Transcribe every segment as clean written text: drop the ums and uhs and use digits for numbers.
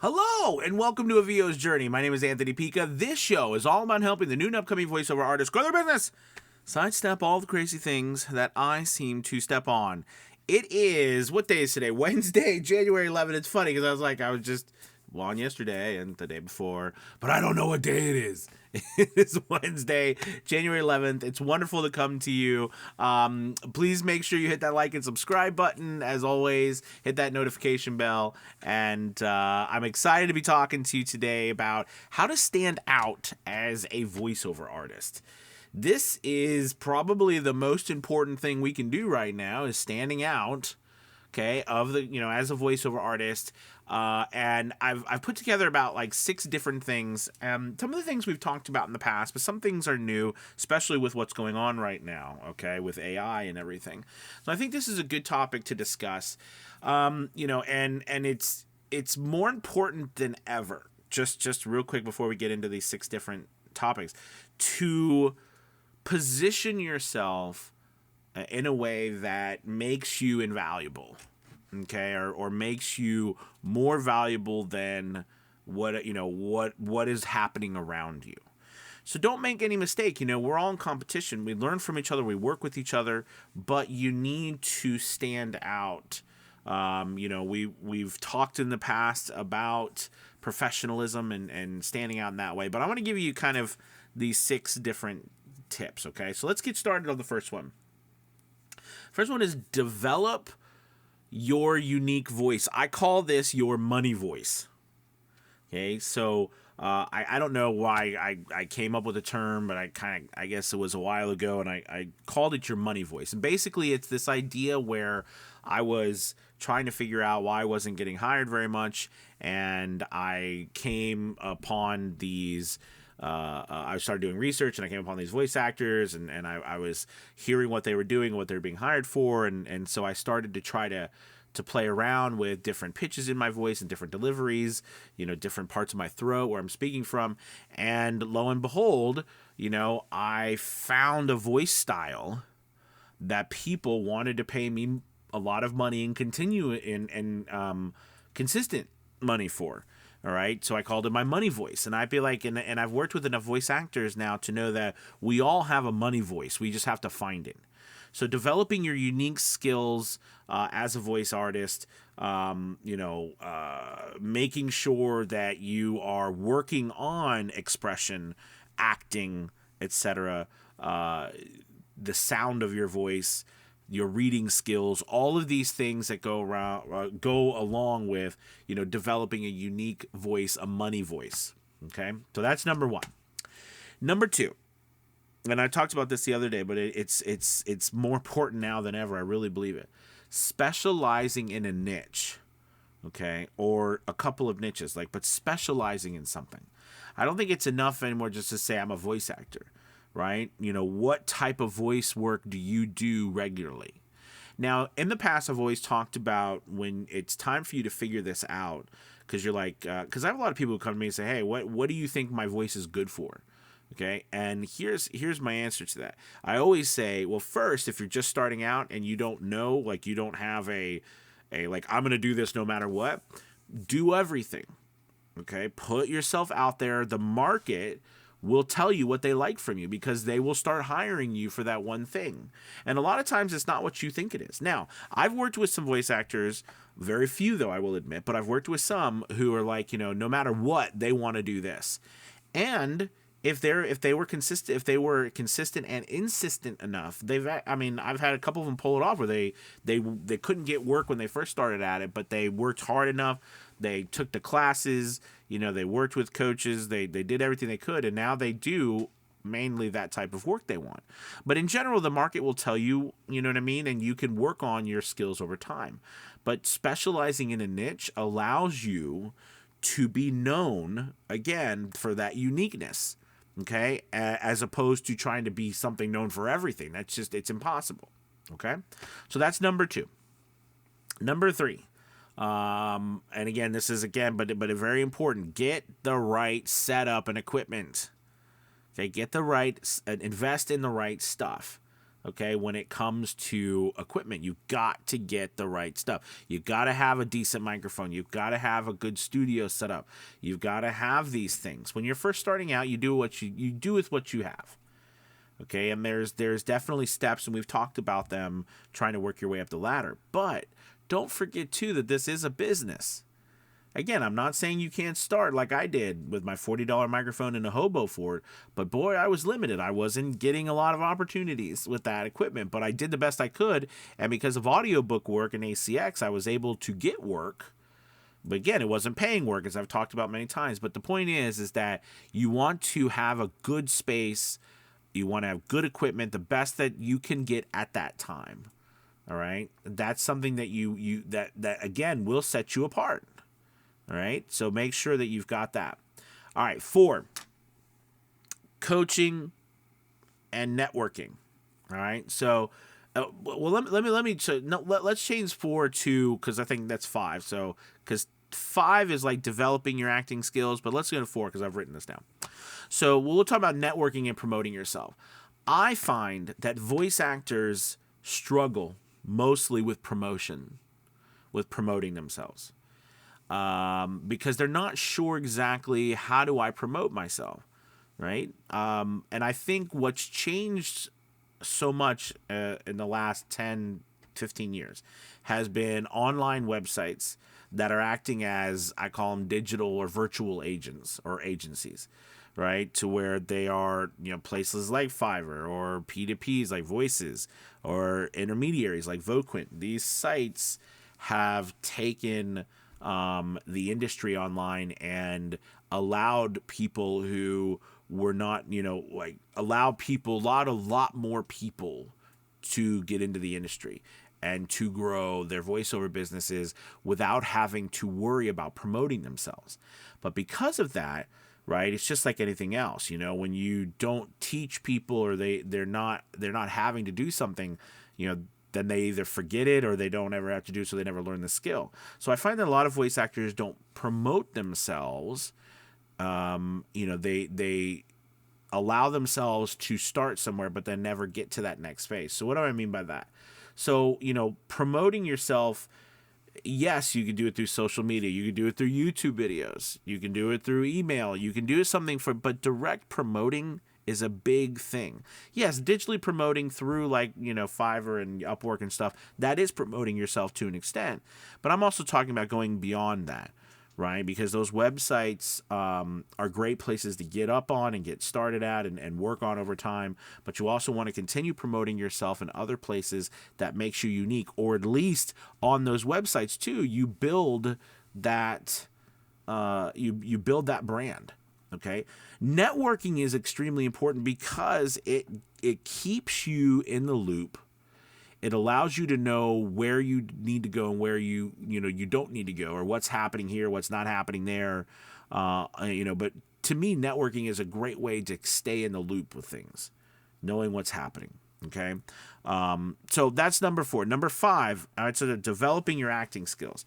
Hello, and welcome to A VO's Journey. My name is Anthony Pica. This show is all about helping the new and upcoming voiceover artists grow their business, sidestep all the crazy things that I seem to step on. It is, what day is today? Wednesday, January 11th. It's funny because I was just on yesterday and the day before, but I don't know what day it is. It is Wednesday, January 11th. It's wonderful to come to you. Please make sure you hit that like and subscribe button. As always, hit that notification bell. And I'm excited to be talking to you today about how to stand out as a voiceover artist. This is probably the most important thing we can do right now is standing out, okay, as a voiceover artist. And I've put together about like 6 different things. Some of the things we've talked about in the past, but some things are new, especially with what's going on right now, okay, with AI and everything. So I think this is a good topic to discuss. And it's more important than ever. Just real quick before we get into these 6 different topics, to position yourself in a way that makes you invaluable, okay, or makes you more valuable than what is happening around you. So don't make any mistake. We're all in competition. We learn from each other. We work with each other, but you need to stand out. We've talked in the past about professionalism and standing out in that way, but I want to give you kind of these 6 different tips. Okay, so let's get started on the first one. First one is develop your unique voice. I call this your money voice. Okay, so I don't know why I came up with the term, but I guess it was a while ago, and I called it your money voice. And basically, it's this idea where I was trying to figure out why I wasn't getting hired very much, and I came upon these. I started doing research, and I came upon these voice actors, and I was hearing what they were doing, what they were being hired for, and so I started to try to play around with different pitches in my voice and different deliveries, different parts of my throat where I'm speaking from, and lo and behold, I found a voice style that people wanted to pay me a lot of money and continue in consistent money for. All right, so I called it my money voice, and I feel like, and I've worked with enough voice actors now to know that we all have a money voice. We just have to find it. So developing your unique skills as a voice artist, making sure that you are working on expression, acting, etc., the sound of your voice, your reading skills, all of these things that go along with, developing a unique voice, a money voice. Okay, so that's number 1. Number 2, and I talked about this the other day, but it's more important now than ever. I really believe it. Specializing in a niche, okay, or a couple of niches, but specializing in something. I don't think it's enough anymore just to say I'm a voice actor. Right? What type of voice work do you do regularly? Now, in the past, I've always talked about when it's time for you to figure this out, because you're because I have a lot of people who come to me and say, hey, what do you think my voice is good for? Okay, and here's my answer to that. I always say, well, first, if you're just starting out and you don't know, you don't have a I'm going to do this no matter what, do everything. Okay, put yourself out there. The market will tell you what they like from you because they will start hiring you for that one thing. And a lot of times it's not what you think it is. Now, I've worked with some voice actors, very few though, I will admit, but I've worked with some who are no matter what, they want to do this. And if they were consistent and insistent enough, I've had a couple of them pull it off where they couldn't get work when they first started at it, but they worked hard enough. They took the classes, they worked with coaches, they did everything they could, and now they do mainly that type of work they want. But in general, the market will tell you, you know what I mean, and you can work on your skills over time. But specializing in a niche allows you to be known, again, for that uniqueness, okay, as opposed to trying to be something known for everything. It's impossible, okay? So that's number 2. Number 3. And again, this is but very important. Get the right setup and equipment. Okay, invest in the right stuff. Okay, when it comes to equipment, you've got to get the right stuff. You've got to have a decent microphone. You've got to have a good studio set up. You've got to have these things. When you're first starting out, you do what you do with what you have. Okay, and there's definitely steps, and we've talked about them, trying to work your way up the ladder. But don't forget too that this is a business. Again, I'm not saying you can't start like I did with my $40 microphone and a hobo for it, but boy, I was limited. I wasn't getting a lot of opportunities with that equipment, but I did the best I could, and because of audiobook work and ACX, I was able to get work. But again, it wasn't paying work, as I've talked about many times. But the point is that you want to have a good space, you want to have good equipment, the best that you can get at that time. All right, that's something that that again will set you apart. All right, so make sure that you've got that. All right, 4, coaching and networking. All right, so well, let's change 4 to, because I think that's 5. So because 5 is like developing your acting skills, but let's go to 4 because I've written this down. So we'll talk about networking and promoting yourself. I find that voice actors struggle mostly with promoting themselves. Because they're not sure exactly how do I promote myself, right? And I think what's changed so much in the last 10, 15 years has been online websites that are acting as, I call them, digital or virtual agents or agencies, right? To where they are, places like Fiverr or P2Ps like Voices or intermediaries like Voquent. These sites have taken the industry online and allowed people who were not, allowed people, a lot more people to get into the industry and to grow their voiceover businesses without having to worry about promoting themselves. But because of that, right, it's just like anything else, when you don't teach people or they're not having to do something, then they either forget it or they don't ever have to do it, so they never learn the skill. So I find that a lot of voice actors don't promote themselves. They allow themselves to start somewhere, but then never get to that next phase. So what do I mean by that? So, promoting yourself, yes, you can do it through social media. You can do it through YouTube videos. You can do it through email. You can do something but direct promoting is a big thing. Yes, digitally promoting through Fiverr and Upwork and stuff, that is promoting yourself to an extent. But I'm also talking about going beyond that, right? Because those websites are great places to get up on and get started at and work on over time. But you also want to continue promoting yourself in other places that makes you unique, or at least on those websites too, you build that you build that brand. Okay, networking is extremely important because it keeps you in the loop. It allows you to know where you need to go and where you don't need to go, or what's happening here, what's not happening there. But to me, networking is a great way to stay in the loop with things, knowing what's happening. Okay, so that's number 4. Number 5, all right, so developing your acting skills.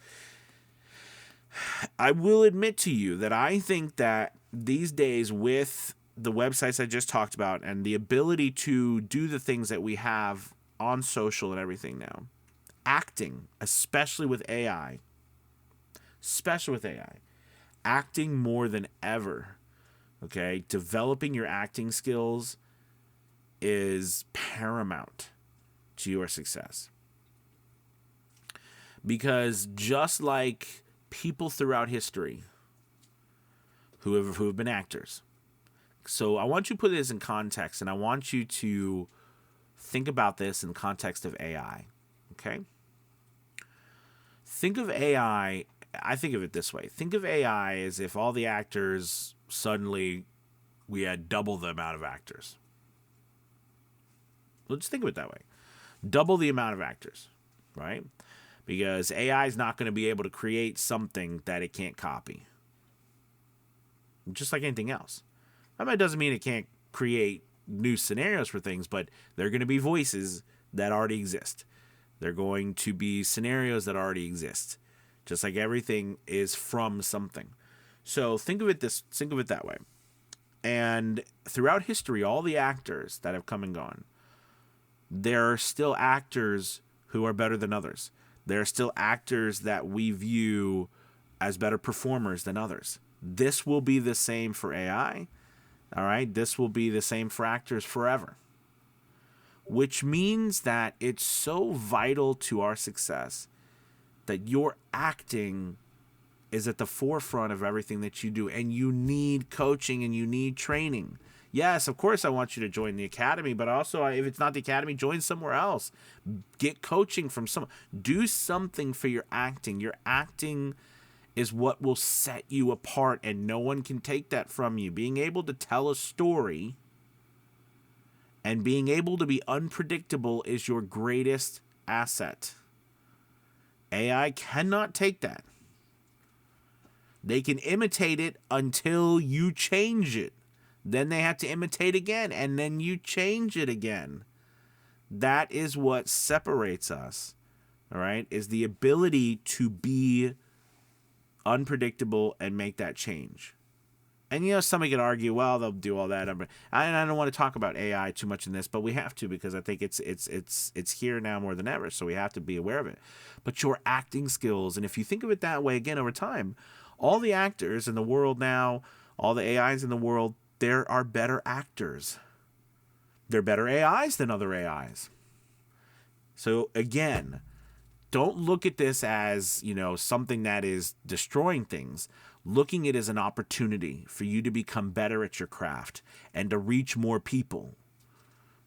I will admit to you that I think that these days, with the websites I just talked about and the ability to do the things that we have on social and everything now, acting, especially with AI, acting more than ever, okay, developing your acting skills is paramount to your success. Because just like people throughout history who have been actors. So I want you to put this in context, and I want you to think about this in the context of AI. Okay? Think of AI, I think of it this way. Think of AI as if all the actors, suddenly we had double the amount of actors. Let's think of it that way. Double the amount of actors, right? Because AI is not going to be able to create something that it can't copy. Just like anything else. I mean, it doesn't mean it can't create new scenarios for things, but they're going to be voices that already exist. They're going to be scenarios that already exist. Just like everything is from something. So think of it that way. And throughout history, all the actors that have come and gone, there are still actors who are better than others. There are still actors that we view as better performers than others. This will be the same for AI. All right. This will be the same for actors forever. Which means that it's so vital to our success that your acting is at the forefront of everything that you do. And you need coaching and you need training. Yes, of course, I want you to join the academy, but also, if it's not the academy, join somewhere else. Get coaching from someone. Do something for your acting. Your acting is what will set you apart, and no one can take that from you. Being able to tell a story and being able to be unpredictable is your greatest asset. AI cannot take that. They can imitate it until you change it. Then they have to imitate again, and then you change it again. That is what separates us, all right, is the ability to be unpredictable and make that change. And, somebody could argue, well, they'll do all that. I don't want to talk about AI too much in this, but we have to, because I think it's here now more than ever, so we have to be aware of it. But your acting skills, and if you think of it that way, again, over time, all the actors in the world now, all the AIs in the world, there are better actors. They're better AIs than other AIs. So again, don't look at this as, something that is destroying things. Looking at it as an opportunity for you to become better at your craft and to reach more people.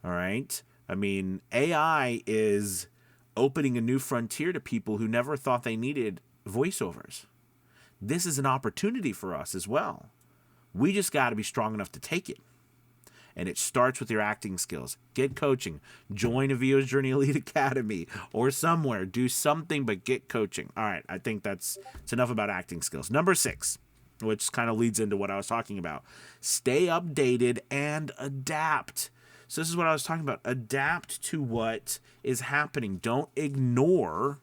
All right? I mean, AI is opening a new frontier to people who never thought they needed voiceovers. This is an opportunity for us as well. We just got to be strong enough to take it. And it starts with your acting skills. Get coaching. Join a VO's Journey Elite Academy or somewhere. Do something, but get coaching. All right, I think it's enough about acting skills. Number 6, which kind of leads into what I was talking about. Stay updated and adapt. So this is what I was talking about. Adapt to what is happening. Don't ignore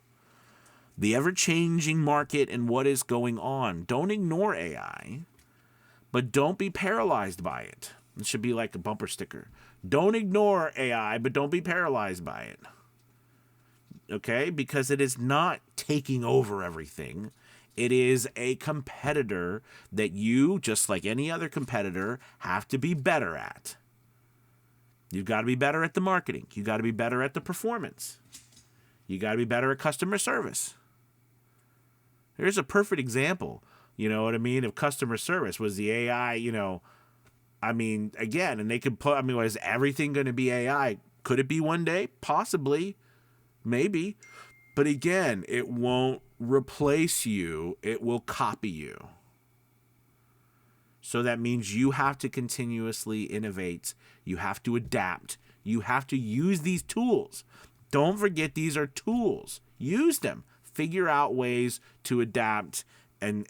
the ever-changing market and what is going on. Don't ignore AI. But don't be paralyzed by it. It should be like a bumper sticker. Don't ignore AI, but don't be paralyzed by it. Okay? Because it is not taking over everything. It is a competitor that you, just like any other competitor, have to be better at. You've got to be better at the marketing. You've got to be better at the performance. You got to be better at customer service. Here's a perfect example. You know what I mean? Of customer service. Was the AI, again, and they could put, was everything going to be AI? Could it be one day? Possibly. Maybe. But again, it won't replace you. It will copy you. So that means you have to continuously innovate. You have to adapt. You have to use these tools. Don't forget, these are tools. Use them. Figure out ways to adapt and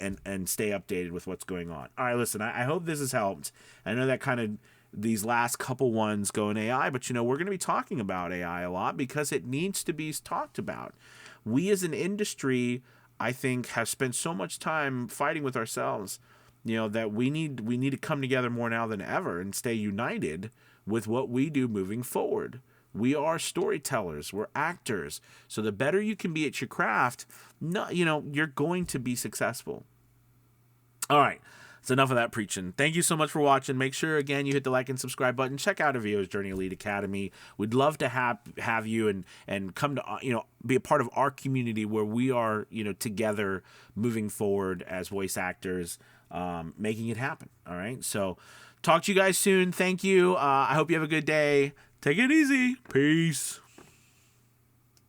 stay updated with what's going on. All right, listen, I hope this has helped. I know that kind of these last couple ones go in AI, but we're going to be talking about AI a lot because it needs to be talked about. We as an industry, I think, have spent so much time fighting with ourselves, that we need to come together more now than ever and stay united with what we do moving forward. We are storytellers. We're actors. So the better you can be at your craft, you're going to be successful. All right. That's enough of that preaching. Thank you so much for watching. Make sure, again, you hit the like and subscribe button. Check out VO's Journey Elite Academy. We'd love to have you and come to, be a part of our community where we are, together moving forward as voice actors, making it happen. All right. So talk to you guys soon. Thank you. I hope you have a good day. Take it easy. Peace.